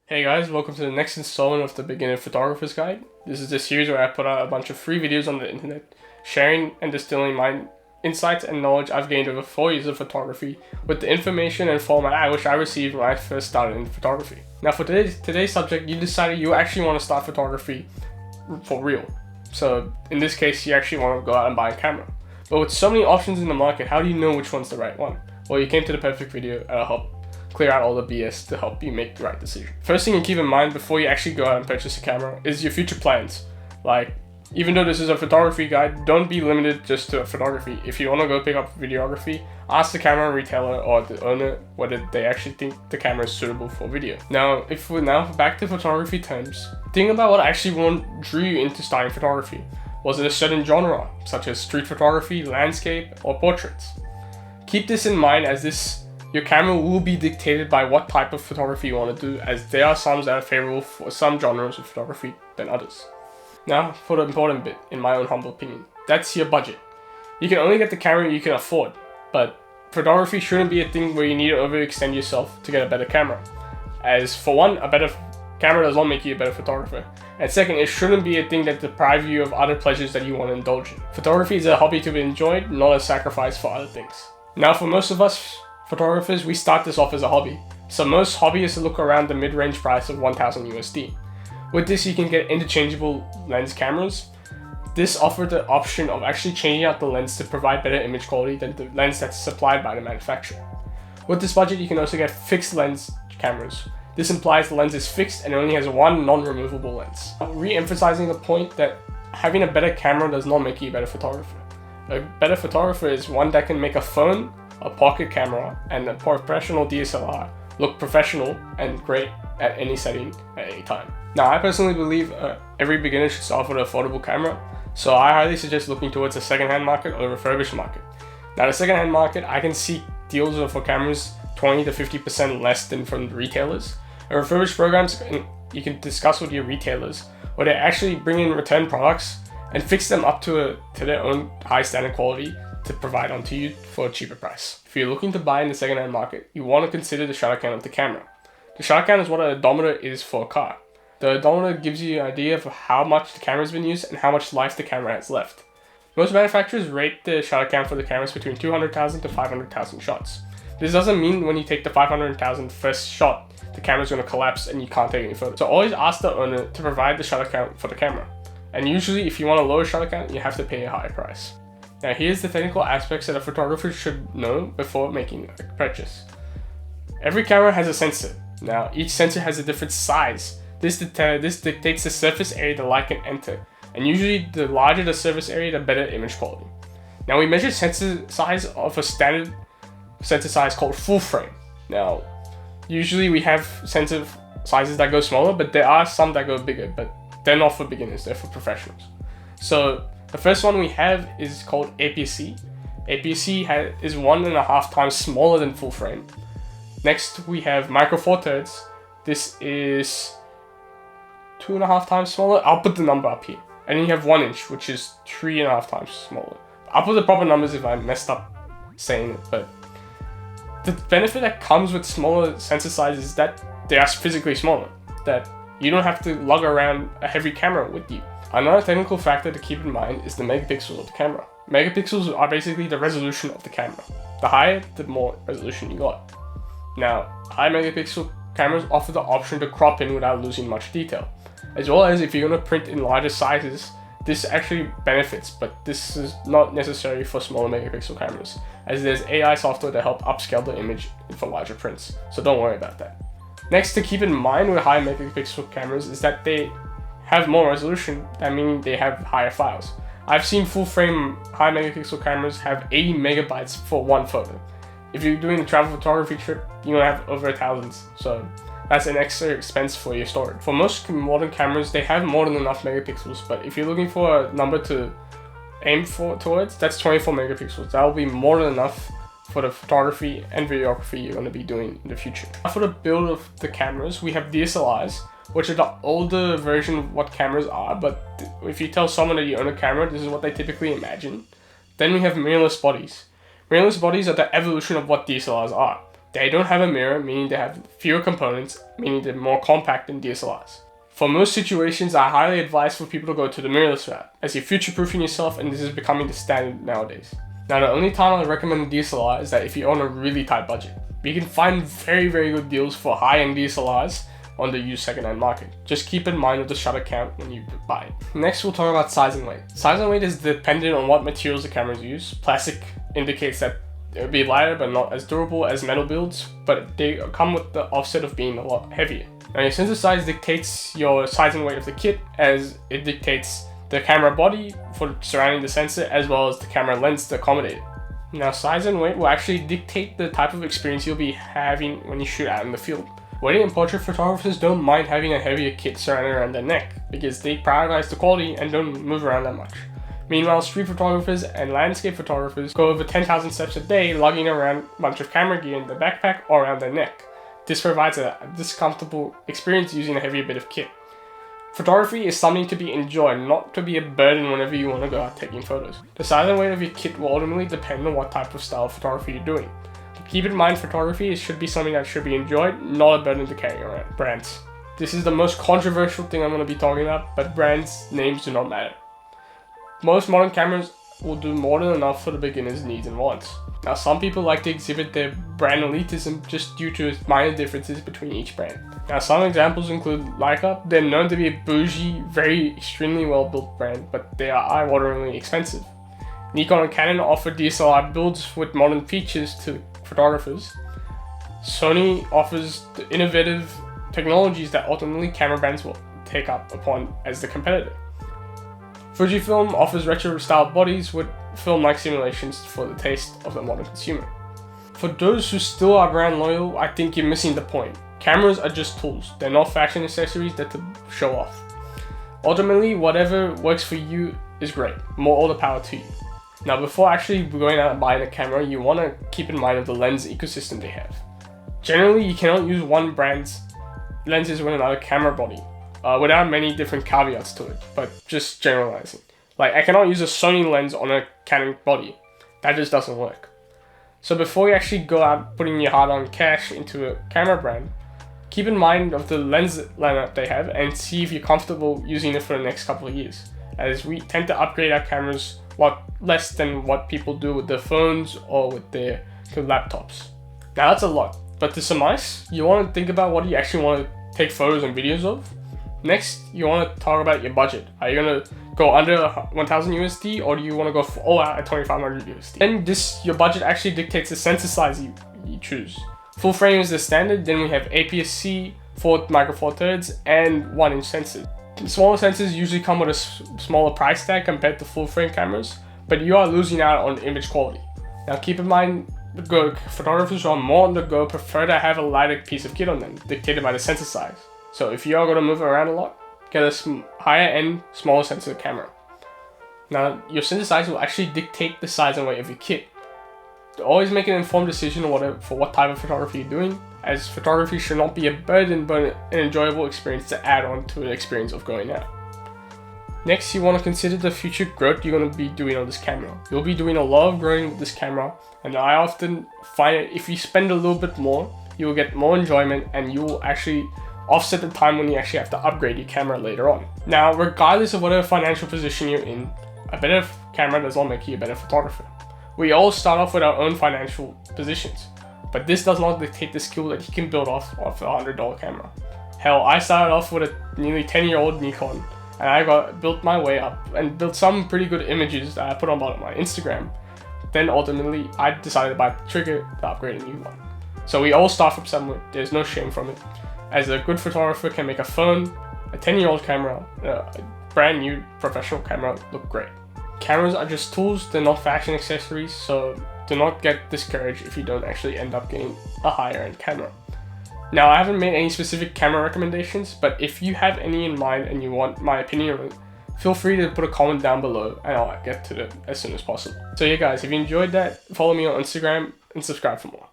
Hey guys, welcome to the next installment of the Beginner Photographer's Guide. This is the series where I put out a bunch of free videos on the internet, sharing and distilling my insights and knowledge I've gained over 4 years of photography with the information and format I wish I received when I first started in photography. Now for today's subject, you decided you actually want to start photography for real. So in this case, you actually want to go out and buy a camera. But with so many options in the market, how do you know which one's the right one? Well, you came to the perfect video and I'll help clear out all the BS to help you make the right decision. First thing you keep in mind before you actually go out and purchase a camera is your future plans. Like, even though this is a photography guide, don't be limited just to photography. If you want to go pick up videography, ask the camera retailer or the owner whether they actually think the camera is suitable for video. Now, if we're now back to photography terms, think about what actually drew you into starting photography. Was it a certain genre, such as street photography, landscape, or portraits? Keep this in mind as your camera will be dictated by what type of photography you want to do, as there are some that are favorable for some genres of photography than others. Now, for the important bit, in my own humble opinion, that's your budget. You can only get the camera you can afford, but photography shouldn't be a thing where you need to overextend yourself to get a better camera. As for one, a better camera does not make you a better photographer. And second, it shouldn't be a thing that deprives you of other pleasures that you want to indulge in. Photography is a hobby to be enjoyed, not a sacrifice for other things. Now, for most of us photographers, we start this off as a hobby. So most hobbyists look around the mid-range price of 1000 USD. With this, you can get interchangeable lens cameras. This offers the option of actually changing out the lens to provide better image quality than the lens that's supplied by the manufacturer. With this budget, you can also get fixed lens cameras. This implies the lens is fixed and only has one non-removable lens. Re-emphasizing the point that having a better camera does not make you a better photographer. A better photographer is one that can make a phone, a pocket camera, and a professional DSLR look professional and great at any setting at any time. Now, I personally believe every beginner should start with an affordable camera, so I highly suggest looking towards a second-hand market or a refurbished market. Now, the second-hand market, I can see deals for cameras 20 to 50% less than from the retailers. And refurbished programs, you can discuss with your retailers, where they actually bring in return products and fix them up to their own high standard quality to provide onto you for a cheaper price. If you're looking to buy in the second-hand market, you want to consider the shutter count of the camera. The shutter count is what an odometer is for a car. The odometer gives you an idea of how much the camera has been used and how much life the camera has left. Most manufacturers rate the shutter count for the cameras between 200,000 to 500,000 shots. This doesn't mean when you take the 500,000 first shot, the camera's going to collapse and you can't take any photos. So always ask the owner to provide the shutter count for the camera. And usually, if you want a lower shutter count, you have to pay a higher price. Now, here's the technical aspects that a photographer should know before making a purchase. Every camera has a sensor. Now, each sensor has a different size. This dictates the surface area the light can enter, and usually the larger the surface area, the better image quality. Now, we measure sensor size of a standard sensor size called full frame. Now, usually we have sensor sizes that go smaller, but there are some that go bigger, but they're not for beginners, they're for professionals. So, the first one we have is called APS-C. APS-C is 1.5 times smaller than full frame. Next, we have Micro Four Thirds. This is 2.5 times smaller. I'll put the number up here. And then you have 1 inch, which is 3.5 times smaller. I'll put the proper numbers if I messed up saying it, but the benefit that comes with smaller sensor sizes is that they are physically smaller, that you don't have to lug around a heavy camera with you. Another technical factor to keep in mind is the megapixels of the camera. Megapixels are basically the resolution of the camera. The higher, the more resolution you got. Now, high megapixel cameras offer the option to crop in without losing much detail. As well as if you're going to print in larger sizes, this actually benefits, but this is not necessary for smaller megapixel cameras, as there's AI software to help upscale the image for larger prints, so don't worry about that. Next to keep in mind with high megapixel cameras is that they have more resolution, that means they have higher files. I've seen full frame high megapixel cameras have 80 megabytes for one photo. If you're doing a travel photography trip, you're gonna have over 1,000, so that's an extra expense for your storage. For most modern cameras, they have more than enough megapixels, but if you're looking for a number to aim towards, that's 24 megapixels. That will be more than enough for the photography and videography you're going to be doing in the future. For the build of the cameras, we have DSLRs, which are the older version of what cameras are, but if you tell someone that you own a camera, this is what they typically imagine. Then we have mirrorless bodies. Mirrorless bodies are the evolution of what DSLRs are. They don't have a mirror, meaning they have fewer components, meaning they're more compact than DSLRs. For most situations, I highly advise for people to go to the mirrorless route, as you're future-proofing yourself and this is becoming the standard nowadays. Now, the only time I recommend a DSLR is that if you're on a really tight budget. You can find very good deals for high-end DSLRs on the used second-hand market. Just keep in mind of the shutter count when you buy it. Next, we'll talk about size and weight. Size and weight is dependent on what materials the cameras use. Plastic indicates that it would be lighter but not as durable as metal builds, but they come with the offset of being a lot heavier. Now, your sensor size dictates your size and weight of the kit, as it dictates the camera body for surrounding the sensor as well as the camera lens to accommodate it. Now, size and weight will actually dictate the type of experience you'll be having when you shoot out in the field. Wedding and portrait photographers don't mind having a heavier kit surrounded around their neck because they prioritize the quality and don't move around that much. Meanwhile, street photographers and landscape photographers go over 10,000 steps a day lugging around a bunch of camera gear in their backpack or around their neck. This provides a discomfortable experience using a heavier bit of kit. Photography is something to be enjoyed, not to be a burden whenever you want to go out taking photos. The size and weight of your kit will ultimately depend on what type of style of photography you're doing. But keep in mind, photography should be something that should be enjoyed, not a burden to carry around. Brands. This is the most controversial thing I'm going to be talking about, but brands' names do not matter. Most modern cameras will do more than enough for the beginner's needs and wants. Now, some people like to exhibit their brand elitism just due to minor differences between each brand. Now, some examples include Leica. They're known to be a bougie, very extremely well-built brand, but they are eye-wateringly expensive. Nikon and Canon offer DSLR builds with modern features to photographers. Sony offers the innovative technologies that ultimately camera brands will take up upon as the competitor. Fujifilm offers retro-style bodies with film-like simulations for the taste of the modern consumer. For those who still are brand loyal, I think you're missing the point. Cameras are just tools. They're not fashion accessories that to show off. Ultimately, whatever works for you is great. More all the power to you. Now, before actually going out and buying a camera, you want to keep in mind of the lens ecosystem they have. Generally, you cannot use one brand's lenses with another camera body. Without many different caveats to it, but just generalizing. Like, I cannot use a Sony lens on a Canon body. That just doesn't work. So before you actually go out putting your hard-earned cash into a camera brand, keep in mind of the lens lineup they have and see if you're comfortable using it for the next couple of years, as we tend to upgrade our cameras less than what people do with their phones or with their laptops. Now, that's a lot, but to surmise, you want to think about what you actually want to take photos and videos of. Next, you want to talk about your budget. Are you going to go under 1000 USD or do you want to go all out at 2500 USD? And your budget actually dictates the sensor size you choose. Full frame is the standard, then we have APS-C, 4 micro four thirds, and 1-inch sensors. Smaller sensors usually come with a smaller price tag compared to full frame cameras, but you are losing out on image quality. Now keep in mind, photographers who are more on the go prefer to have a lighter piece of kit on them, dictated by the sensor size. So if you are going to move around a lot, get a higher end, smaller sensor camera. Now, your sensor size will actually dictate the size and weight of your kit. Always make an informed decision for what type of photography you're doing, as photography should not be a burden but an enjoyable experience to add on to an experience of going out. Next, you want to consider the future growth you're going to be doing on this camera. You'll be doing a lot of growing with this camera, and I often find that if you spend a little bit more, you will get more enjoyment and you will actually offset the time when you actually have to upgrade your camera later on. Now, regardless of whatever financial position you're in, a better camera does not make you a better photographer. We all start off with our own financial positions, but this does not dictate the skill that you can build off a $100 camera. Hell, I started off with a nearly 10-year-old Nikon, and I built my way up and built some pretty good images that I put on my Instagram. Then ultimately, I decided to buy the trigger to upgrade a new one. So we all start from somewhere. There's no shame from it, as a good photographer can make a phone, a 10-year-old camera, a brand new professional camera look great. Cameras are just tools, they're not fashion accessories, so do not get discouraged if you don't actually end up getting a higher end camera. Now, I haven't made any specific camera recommendations, but if you have any in mind and you want my opinion on it, feel free to put a comment down below and I'll get to it as soon as possible. So yeah guys, if you enjoyed that, follow me on Instagram and subscribe for more.